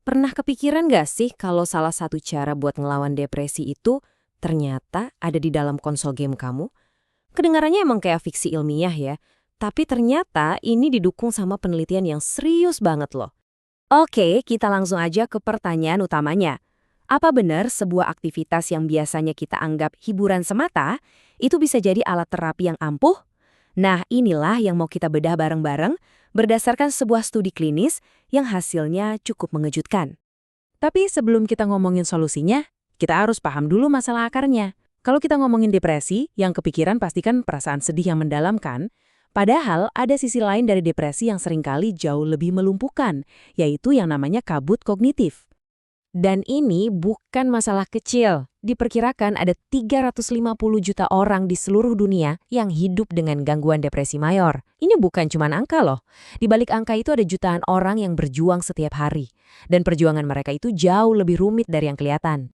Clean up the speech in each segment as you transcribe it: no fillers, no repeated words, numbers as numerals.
Pernah kepikiran nggak sih kalau salah satu cara buat ngelawan depresi itu ternyata ada di dalam konsol game kamu? Kedengarannya emang kayak fiksi ilmiah ya, tapi ternyata ini didukung sama penelitian yang serius banget loh. Oke, kita langsung aja ke pertanyaan utamanya. Apa benar sebuah aktivitas yang biasanya kita anggap hiburan semata, itu bisa jadi alat terapi yang ampuh? Nah, inilah yang mau kita bedah bareng-bareng berdasarkan sebuah studi klinis yang hasilnya cukup mengejutkan. Tapi sebelum kita ngomongin solusinya, kita harus paham dulu masalah akarnya. Kalau kita ngomongin depresi, yang kepikiran pastikan perasaan sedih yang mendalam kan? Padahal ada sisi lain dari depresi yang seringkali jauh lebih melumpuhkan, yaitu yang namanya kabut kognitif. Dan ini bukan masalah kecil. Diperkirakan ada 350 juta orang di seluruh dunia yang hidup dengan gangguan depresi mayor. Ini bukan cuma angka loh. Di balik angka itu ada jutaan orang yang berjuang setiap hari. Dan perjuangan mereka itu jauh lebih rumit dari yang kelihatan.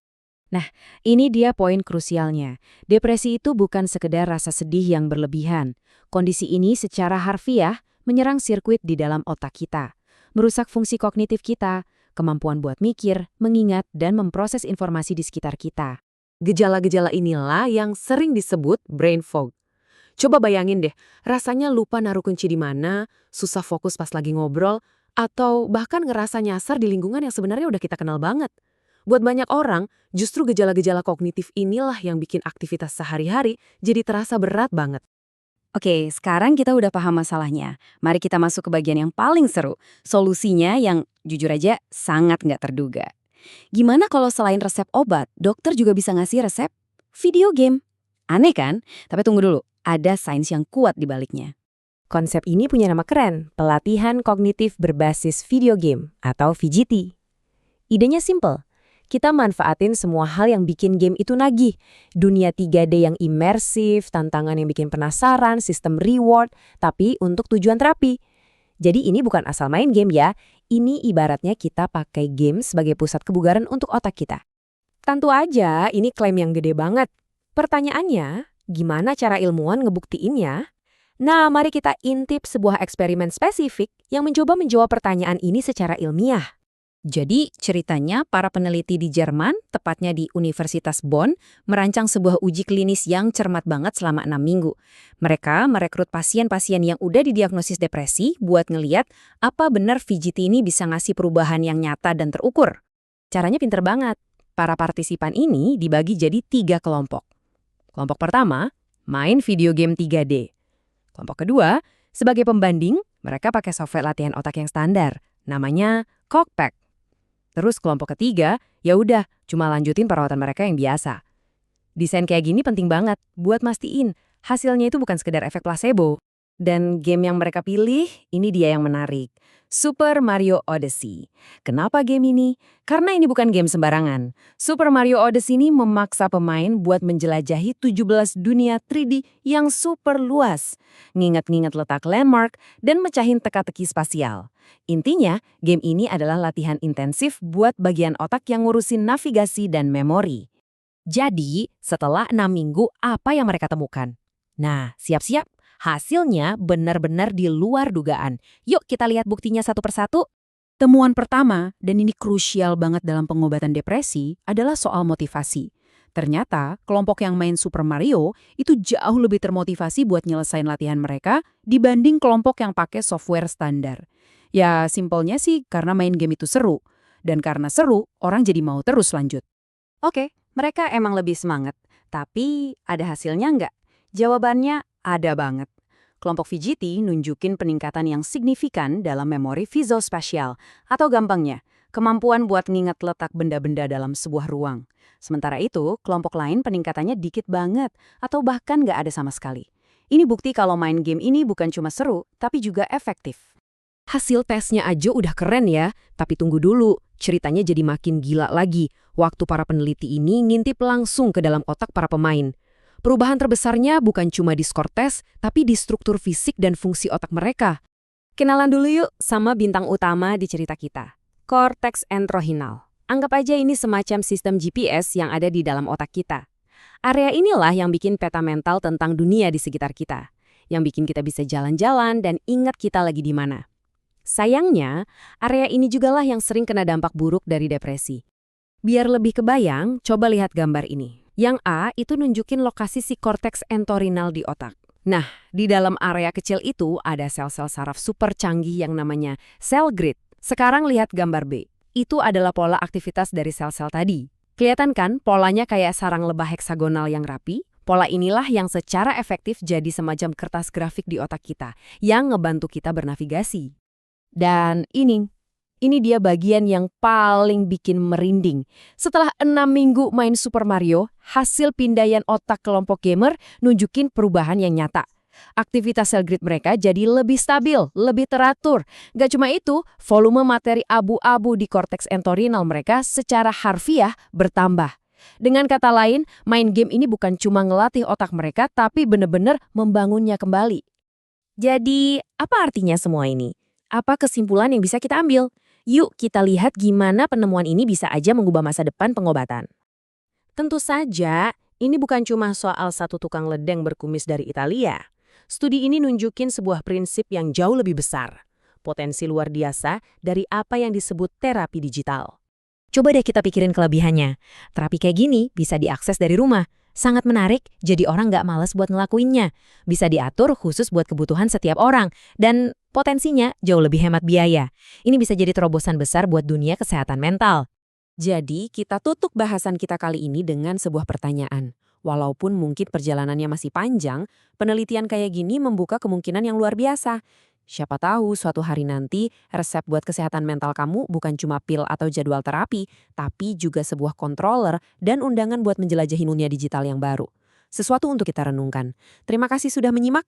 Nah, ini dia poin krusialnya. Depresi itu bukan sekedar rasa sedih yang berlebihan. Kondisi ini secara harfiah menyerang sirkuit di dalam otak kita. Merusak fungsi kognitif kita, kemampuan buat mikir, mengingat, dan memproses informasi di sekitar kita. Gejala-gejala inilah yang sering disebut brain fog. Coba bayangin deh, rasanya lupa naruh kunci di mana, susah fokus pas lagi ngobrol, atau bahkan ngerasa nyasar di lingkungan yang sebenarnya udah kita kenal banget. Buat banyak orang, justru gejala-gejala kognitif inilah yang bikin aktivitas sehari-hari jadi terasa berat banget. Oke, sekarang kita udah paham masalahnya. Mari kita masuk ke bagian yang paling seru. Solusinya yang jujur aja sangat nggak terduga. Gimana kalau selain resep obat, dokter juga bisa ngasih resep video game? Aneh kan? Tapi tunggu dulu, ada sains yang kuat di baliknya. Konsep ini punya nama keren, pelatihan kognitif berbasis video game atau VGT. Idenya simple. Kita manfaatin semua hal yang bikin game itu nagih. Dunia 3D yang imersif, tantangan yang bikin penasaran, sistem reward, tapi untuk tujuan terapi. Jadi ini bukan asal main game ya, ini ibaratnya kita pakai game sebagai pusat kebugaran untuk otak kita. Tentu aja ini klaim yang gede banget. Pertanyaannya, gimana cara ilmuwan ngebuktiinnya? Nah, mari kita intip sebuah eksperimen spesifik yang mencoba menjawab pertanyaan ini secara ilmiah. Jadi, ceritanya para peneliti di Jerman, tepatnya di Universitas Bonn, merancang sebuah uji klinis yang cermat banget selama 6 minggu. Mereka merekrut pasien-pasien yang udah didiagnosis depresi buat ngeliat apa benar VGT ini bisa ngasih perubahan yang nyata dan terukur. Caranya pinter banget. Para partisipan ini dibagi jadi 3 kelompok. Kelompok pertama, main video game 3D. Kelompok kedua, sebagai pembanding, mereka pakai software latihan otak yang standar, namanya Cogpack. Terus kelompok ketiga, ya udah, cuma lanjutin perawatan mereka yang biasa. Desain kayak gini penting banget buat mastiin hasilnya itu bukan sekedar efek placebo. Dan game yang mereka pilih, ini dia yang menarik. Super Mario Odyssey. Kenapa game ini? Karena ini bukan game sembarangan. Super Mario Odyssey ini memaksa pemain buat menjelajahi 17 dunia 3D yang super luas. Nginget-nginget letak landmark dan mecahin teka-teki spasial. Intinya, game ini adalah latihan intensif buat bagian otak yang ngurusin navigasi dan memori. Jadi, setelah 6 minggu, apa yang mereka temukan? Nah, siap-siap. Hasilnya benar-benar di luar dugaan. Yuk kita lihat buktinya satu persatu. Temuan pertama, dan ini krusial banget dalam pengobatan depresi, adalah soal motivasi. Ternyata, kelompok yang main Super Mario itu jauh lebih termotivasi buat nyelesain latihan mereka dibanding kelompok yang pakai software standar. Ya, simpelnya sih karena main game itu seru. Dan karena seru, orang jadi mau terus lanjut. Oke, mereka emang lebih semangat. Tapi ada hasilnya nggak? Jawabannya ada banget. Kelompok VGT nunjukin peningkatan yang signifikan dalam memori visospasial, atau gampangnya, kemampuan buat nginget letak benda-benda dalam sebuah ruang. Sementara itu, kelompok lain peningkatannya dikit banget, atau bahkan nggak ada sama sekali. Ini bukti kalau main game ini bukan cuma seru, tapi juga efektif. Hasil tesnya aja udah keren ya, tapi tunggu dulu, ceritanya jadi makin gila lagi. Waktu para peneliti ini ngintip langsung ke dalam otak para pemain. Perubahan terbesarnya bukan cuma di skor tes, tapi di struktur fisik dan fungsi otak mereka. Kenalan dulu yuk sama bintang utama di cerita kita, korteks entorhinal. Anggap aja ini semacam sistem GPS yang ada di dalam otak kita. Area inilah yang bikin peta mental tentang dunia di sekitar kita, yang bikin kita bisa jalan-jalan dan ingat kita lagi di mana. Sayangnya, area ini jugalah yang sering kena dampak buruk dari depresi. Biar lebih kebayang, coba lihat gambar ini. Yang A itu nunjukin lokasi si korteks entorhinal di otak. Nah, di dalam area kecil itu ada sel-sel saraf super canggih yang namanya sel grid. Sekarang lihat gambar B. Itu adalah pola aktivitas dari sel-sel tadi. Kelihatan kan polanya kayak sarang lebah heksagonal yang rapi? Pola inilah yang secara efektif jadi semacam kertas grafik di otak kita, yang ngebantu kita bernavigasi. Dan ini dia bagian yang paling bikin merinding. Setelah 6 minggu main Super Mario, hasil pindaian otak kelompok gamer nunjukin perubahan yang nyata. Aktivitas sel grid mereka jadi lebih stabil, lebih teratur. Gak cuma itu, volume materi abu-abu di korteks entorhinal mereka secara harfiah bertambah. Dengan kata lain, main game ini bukan cuma ngelatih otak mereka, tapi bener-bener membangunnya kembali. Jadi, apa artinya semua ini? Apa kesimpulan yang bisa kita ambil? Yuk kita lihat gimana penemuan ini bisa aja mengubah masa depan pengobatan. Tentu saja, ini bukan cuma soal satu tukang ledeng berkumis dari Italia. Studi ini nunjukin sebuah prinsip yang jauh lebih besar. Potensi luar biasa dari apa yang disebut terapi digital. Coba deh kita pikirin kelebihannya. Terapi kayak gini bisa diakses dari rumah. Sangat menarik, jadi orang nggak malas buat ngelakuinnya. Bisa diatur khusus buat kebutuhan setiap orang. Dan potensinya jauh lebih hemat biaya. Ini bisa jadi terobosan besar buat dunia kesehatan mental. Jadi, kita tutup bahasan kita kali ini dengan sebuah pertanyaan. Walaupun mungkin perjalanannya masih panjang, penelitian kayak gini membuka kemungkinan yang luar biasa. Siapa tahu suatu hari nanti resep buat kesehatan mental kamu bukan cuma pil atau jadwal terapi, tapi juga sebuah controller dan undangan buat menjelajahi dunia digital yang baru. Sesuatu untuk kita renungkan. Terima kasih sudah menyimak.